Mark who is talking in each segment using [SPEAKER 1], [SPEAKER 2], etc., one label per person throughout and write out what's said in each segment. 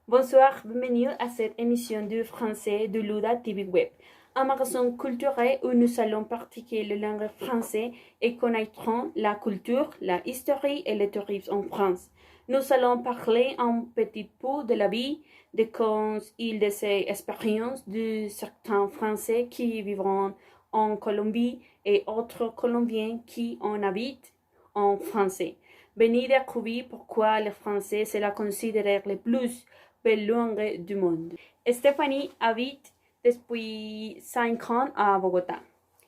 [SPEAKER 1] Bonsoir, bienvenue à cette émission de français de Luda TV Web, un magasin culturel où nous allons pratiquer la langue française et connaîtrons la culture, la histoire et le tourisme en France. Nous allons parler un petit peu de la vie, des contes et de ses expériences de certains Français qui vivront en Colombie et autres Colombiens qui en habitent en français. Venez découvrir pourquoi le français c'est la considérée le plus belle langue du monde. Stéphanie habite depuis 5 ans à Bogota.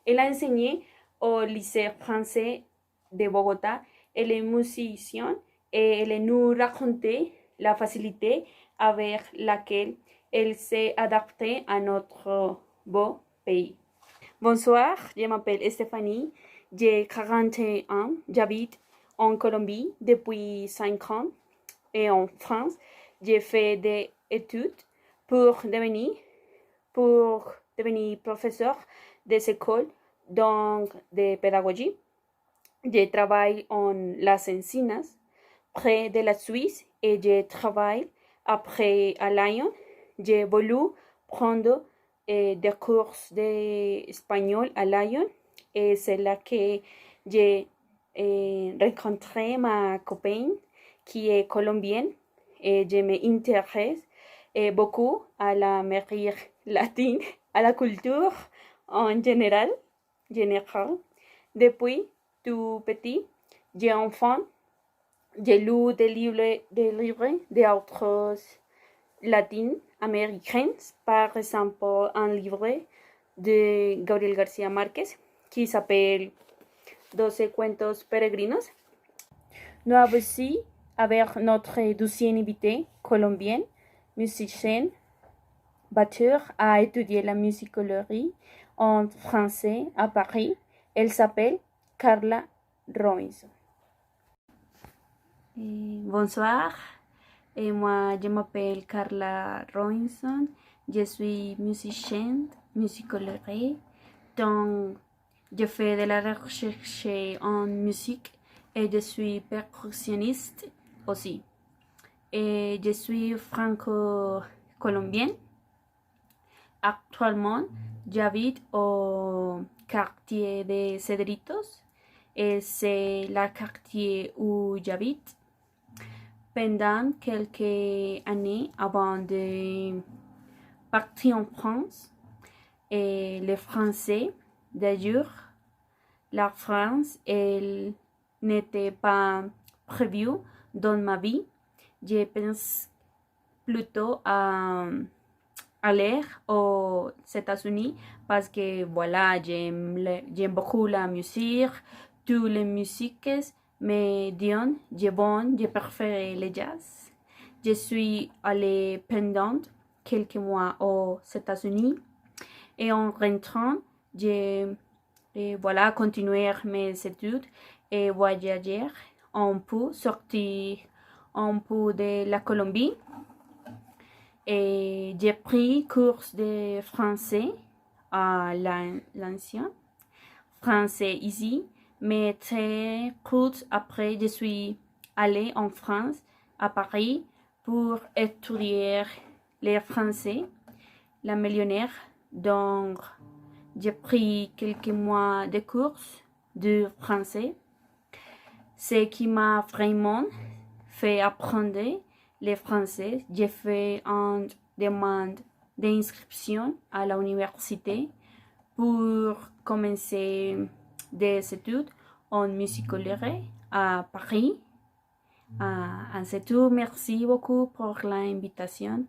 [SPEAKER 1] Elle a enseigné au lycée français de Bogota. Elle est musicienne et elle nous racontait la facilité avec laquelle elle s'est adaptée à notre beau pays. Bonsoir, je m'appelle Stéphanie, j'ai 41 ans, j'habite en Colombie depuis 5 ans et en France. J'ai fait des études pour devenir professeur des écoles donc de pédagogie. Je travaille en Las Encinas, près de la Suisse, et je travaille après à Lyon. J'ai voulu prendre des cours d'espagnol à Lyon et c'est là que j'ai rencontré ma copine qui est colombienne et je m'intéresse beaucoup à l'Amérique latine, à la culture en général. Depuis tout petit, j'ai enfant, j'ai lu des livres d'auteurs latino-américains, par exemple un livre de Gabriel García Márquez qui s'appelle 12 cuentos peregrinos. Nous avons aussi avec notre deuxième invité colombienne, musicienne, batteur, a étudié la musicologie en français à Paris. Elle s'appelle Carla Robinson. Bonsoir, et moi je m'appelle Carla Robinson. Je suis musicienne, musicologue, donc je fais de la recherche en musique et je suis percussionniste aussi. Et je suis franco-colombienne. Actuellement, j'habite au quartier de Cedritos et c'est le quartier où j'habite. Pendant quelques années avant de partir en France, et les Français, d'ailleurs, la France, elle n'était pas prévue dans ma vie. Je pense plutôt à aller aux États-Unis parce que voilà, j'aime beaucoup la musique, toutes les musiques, mais disons, je préfère le jazz. Je suis allée pendant quelques mois aux États-Unis et en rentrant, j'ai voilà, continuer mes études et voyager un peu, sortir un peu de la Colombie. Et j'ai pris cours de français à l'ancien français ici, mais très court après, je suis allée en France, à Paris, pour étudier le français, la millionnaire. Donc, j'ai pris quelques mois de cours de français, ce qui m'a vraiment fait apprendre le français. J'ai fait une demande d'inscription à l'université pour commencer des études en musicologie à Paris. C'est tout. Merci beaucoup pour l'invitation.